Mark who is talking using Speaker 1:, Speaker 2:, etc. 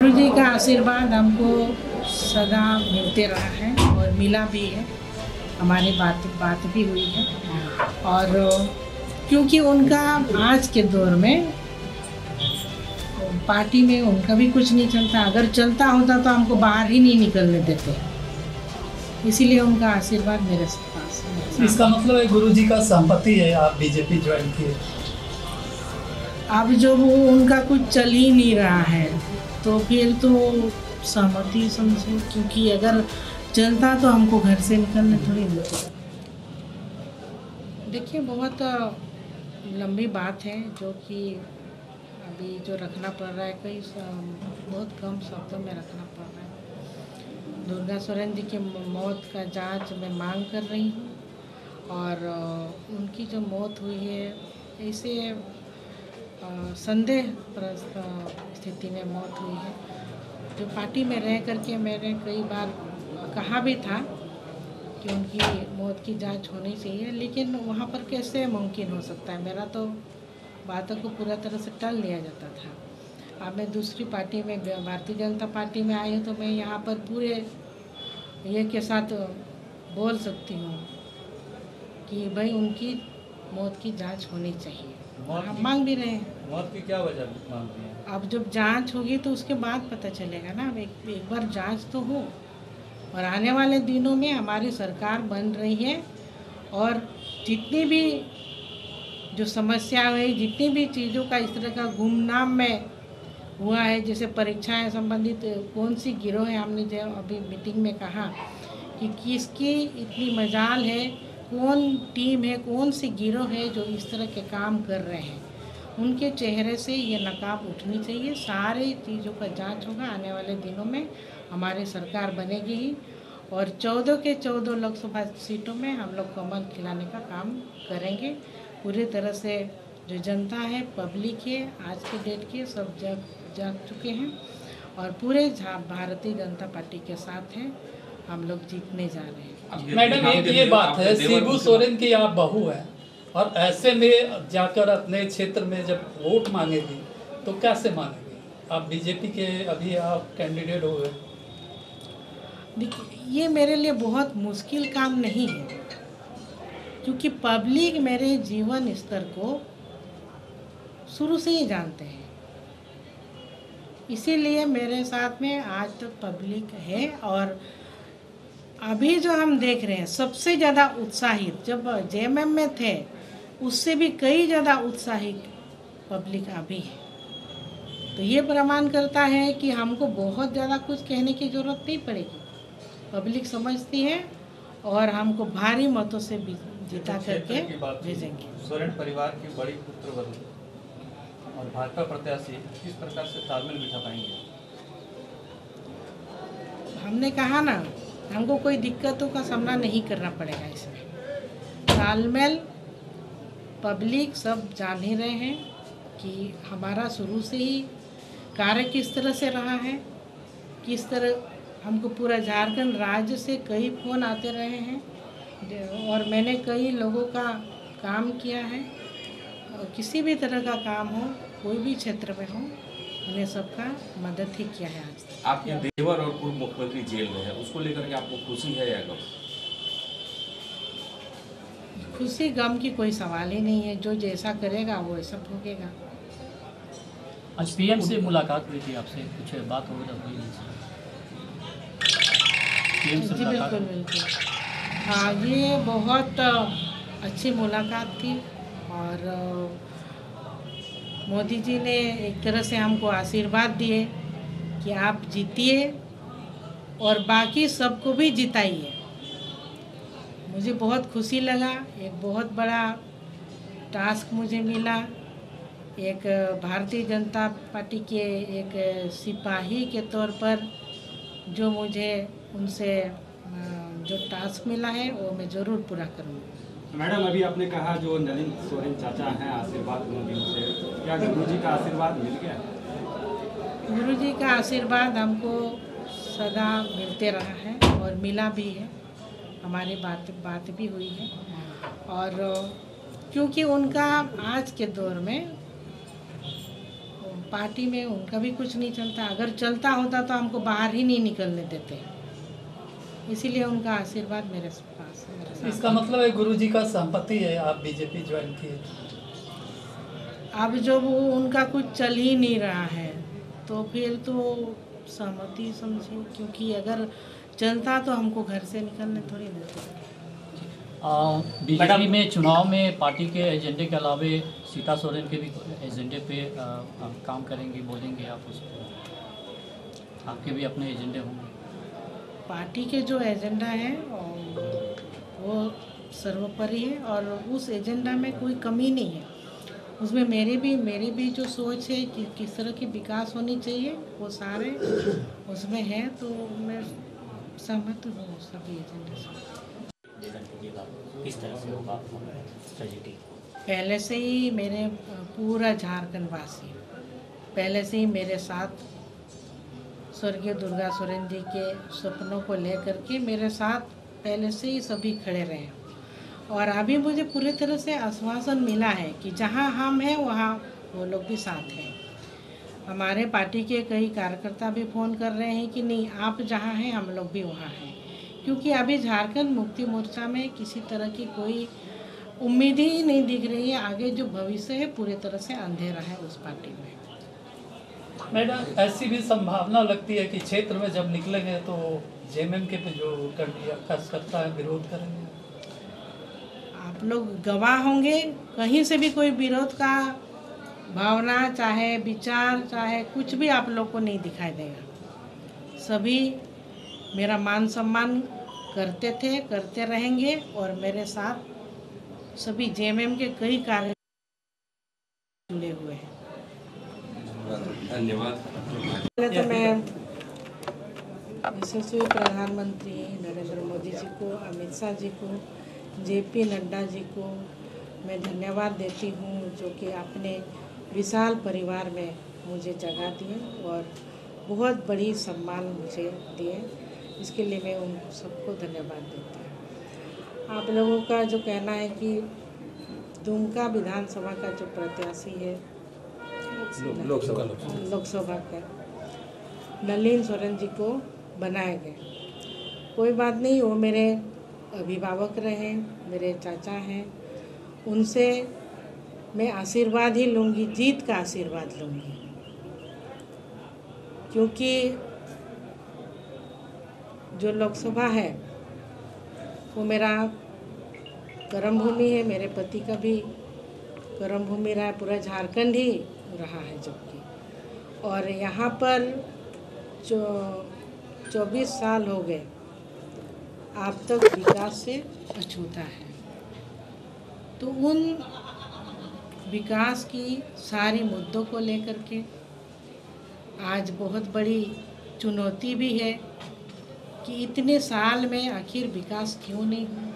Speaker 1: गुरु जी का आशीर्वाद हमको सदा मिलते रहा है और मिला भी है। हमारी बात भी हुई है और क्योंकि उनका आज के दौर में पार्टी में उनका भी कुछ नहीं चलता। अगर चलता होता तो हमको बाहर ही नहीं निकलने देते, इसीलिए उनका आशीर्वाद मेरे पास है।
Speaker 2: इसका मतलब है गुरु जी का संपत्ति है आप बीजेपी ज्वाइन किए।
Speaker 1: अब जब वो उनका कुछ चल ही नहीं रहा है तो फिर तो सहमति समझो, क्योंकि अगर चलता तो हमको घर से निकलने थोड़ी देते। देखिए, बहुत लंबी बात है जो कि अभी जो रखना पड़ रहा है, कई बहुत कम शब्दों में रखना पड़ रहा है। दुर्गा सोरेन जी की मौत का जांच मैं मांग कर रही हूँ और उनकी जो मौत हुई है ऐसे संदेह स्थिति में मौत हुई है। जो पार्टी में रह करके मैंने कई बार कहा भी था कि उनकी मौत की जांच होनी चाहिए, लेकिन वहाँ पर कैसे मुमकिन हो सकता है। मेरा तो बातों को पूरा तरह से टाल दिया जाता था। अब मैं दूसरी पार्टी में, भारतीय जनता पार्टी में आई हूँ, तो मैं यहाँ पर पूरे ये के साथ बोल सकती हूँ कि भाई उनकी मौत की जांच होनी चाहिए। हम मांग भी रहे हैं।
Speaker 3: मौत की क्या वजह मांगती हैं?
Speaker 1: अब जब जांच होगी तो उसके बाद पता चलेगा ना। एक बार जांच तो हो, और आने वाले दिनों में हमारी सरकार बन रही है और जितनी भी जो समस्या हुई, जितनी भी चीज़ों का इस तरह का गुमनाम में हुआ है, जैसे परीक्षाएं संबंधित कौन सी गिरोह है, हमने जो अभी मीटिंग में कहा कि किसकी इतनी मजाल है, कौन टीम है, कौन सी गिरोह है जो इस तरह के काम कर रहे हैं, उनके चेहरे से ये नकाब उठनी चाहिए। सारी चीज़ों का जांच होगा। आने वाले दिनों में हमारी सरकार बनेगी ही और 14 के 14 लोकसभा सीटों में हम लोग कमल खिलाने का काम करेंगे। पूरी तरह से जो जनता है, पब्लिक है, आज के डेट के सब जाग चुके हैं और पूरे भारतीय जनता पार्टी के साथ हैं। हम लोग जीतने जा रहे हैं।
Speaker 2: मैडम, एक ये बात है, शिबू सोरेन की आप बहू है और ऐसे में जाकर अपने क्षेत्र में जब वोट मांगेगी तो कैसे मांगेगी? आप बीजेपी के अभी आप कैंडिडेट हो गए।
Speaker 1: देखिए, ये मेरे लिए बहुत मुश्किल काम नहीं है, क्योंकि पब्लिक मेरे जीवन स्तर को शुरू से ही जानते हैं। इसीलिए मेरे साथ में आज तक पब्लिक है और अभी जो हम देख रहे हैं सबसे ज़्यादा उत्साहित जब जेएमएम में थे, उससे भी कई ज़्यादा उत्साहित पब्लिक अभी है। तो ये प्रमाण करता है कि हमको बहुत ज़्यादा कुछ कहने की ज़रूरत नहीं पड़ेगी। पब्लिक समझती है और हमको भारी मतों से जिता करके भेजेंगे।
Speaker 3: सोरेन परिवार की बड़ी पुत्रवधू और भाजपा प्रत्याशी किस प्रकार से तालमेल बिठा पाएंगे?
Speaker 1: हमने कहा ना, हमको कोई दिक्कतों का सामना नहीं करना पड़ेगा। इसमें तालमेल पब्लिक सब जान ही रहे हैं कि हमारा शुरू से ही कार्य किस तरह से रहा है, किस तरह हमको पूरा झारखंड राज्य से कई फ़ोन आते रहे हैं और मैंने कई लोगों का काम किया है। किसी भी तरह का काम हो, कोई भी क्षेत्र में हो, उन्हें सबका मदद ही किया है। आज तक
Speaker 4: आपके देवर और पूर्व मुख्यमंत्री जेल में है, उसको लेकर के आपको खुशी है या गम?
Speaker 1: खुशी गम की कोई सवाल ही नहीं है। जो जैसा करेगा वो ऐसा भोगेगा।
Speaker 5: आज पीएम से मुलाकात हुई थी आपसे, कुछ बात हो रही है?
Speaker 1: जी बिल्कुल बिल्कुल। हाँ, ये बहुत अच्छी मुलाकात थी और मोदी जी ने एक तरह से हमको आशीर्वाद दिए कि आप जीतिए और बाकी सबको भी जिताइए। मुझे बहुत खुशी लगा। एक बहुत बड़ा टास्क मुझे मिला। एक भारतीय जनता पार्टी के एक सिपाही के तौर पर जो मुझे उनसे जो टास्क मिला है वो मैं ज़रूर पूरा करूँगा।
Speaker 6: मैडम, अभी आपने कहा जो नलिन सोरेन चाचा हैं आशीर्वाद मोदी से, क्या गुरुजी का आशीर्वाद मिल गया?
Speaker 1: गुरुजी का आशीर्वाद हमको सदा मिलते रहा है और मिला भी है। हमारी बात भी हुई है और क्योंकि उनका आज के दौर में पार्टी में उनका भी कुछ नहीं चलता। अगर चलता होता तो हमको बाहर ही नहीं निकलने देते, इसीलिए उनका आशीर्वाद मेरे पास है, मेरे साथ।
Speaker 2: इसका मतलब है गुरुजी का संपत्ति है, आप बीजेपी ज्वाइन किए।
Speaker 1: अब जब वो उनका कुछ चल ही नहीं रहा है तो फिर तो सहमति समझिए, क्योंकि अगर चलता तो हमको घर से निकलने थोड़ी देते।
Speaker 5: बीजेपी में चुनाव में पार्टी के एजेंडे के अलावा सीता सोरेन के भी एजेंडे पे काम करेंगे, बोलेंगे आप उसको? आपके भी अपने एजेंडे होंगे।
Speaker 1: पार्टी के जो एजेंडा है वो सर्वोपरि है और उस एजेंडा में कोई कमी नहीं है। उसमें मेरी भी जो सोच है कि किस तरह की विकास होनी चाहिए वो सारे उसमें है, तो मैं सहमत हूँ सभी एजेंडे से।
Speaker 5: किस तरह से होगा ट्रेजेडी?
Speaker 1: पहले से ही मेरे पूरा झारखंड वासी पहले से ही मेरे साथ स्वर्गीय दुर्गा सोरेन जी के सपनों को लेकर के मेरे साथ पहले से ही सभी खड़े रहे, और अभी मुझे पूरी तरह से आश्वासन मिला है कि जहां हम हैं वहां वो लोग भी साथ हैं। हमारे पार्टी के कई कार्यकर्ता भी फ़ोन कर रहे हैं कि नहीं, आप जहां हैं हम लोग भी वहां हैं, क्योंकि अभी झारखंड मुक्ति मोर्चा में किसी तरह की कोई उम्मीद ही नहीं दिख रही है। आगे जो भविष्य है पूरी तरह से अंधेरा है उस पार्टी में।
Speaker 2: मैडम, ऐसी भी संभावना लगती है कि क्षेत्र में जब निकलेंगे तो जेएमएम के पे जो कार्यकर्ता है विरोध करेंगे।
Speaker 1: आप लोग गवाह होंगे, कहीं से भी कोई विरोध का भावना चाहे विचार चाहे कुछ भी आप लोग को नहीं दिखाई देगा। सभी मेरा मान सम्मान करते थे, करते रहेंगे, और मेरे साथ सभी जेएमएम के कई कार्य जुड़े हुए हैं।
Speaker 4: धन्यवाद।
Speaker 1: पहले तो मैं यशस्वी प्रधानमंत्री नरेंद्र मोदी जी को, अमित शाह जी को, जेपी नड्डा जी को मैं धन्यवाद देती हूँ, जो कि अपने विशाल परिवार में मुझे जगह दिए और बहुत बड़ी सम्मान मुझे दिए। इसके लिए मैं उन सबको धन्यवाद देती हूँ। आप लोगों का जो कहना है कि दुमका विधानसभा का जो प्रत्याशी है लोकसभा का नलिन सोरेन जी को बनाए गए, कोई बात नहीं, वो मेरे अभिभावक रहे, मेरे चाचा हैं, उनसे मैं आशीर्वाद ही लूँगी, जीत का आशीर्वाद लूँगी, क्योंकि जो लोकसभा है वो मेरा कर्म भूमि है, मेरे पति का भी कर्म भूमि रहा है, पूरा झारखंड ही रहा है जबकि, और यहाँ पर जो 24 साल हो गए आप तक विकास से अछूता है। तो उन विकास की सारी मुद्दों को लेकर के आज बहुत बड़ी चुनौती भी है कि इतने साल में आखिर विकास क्यों नहीं हुआ।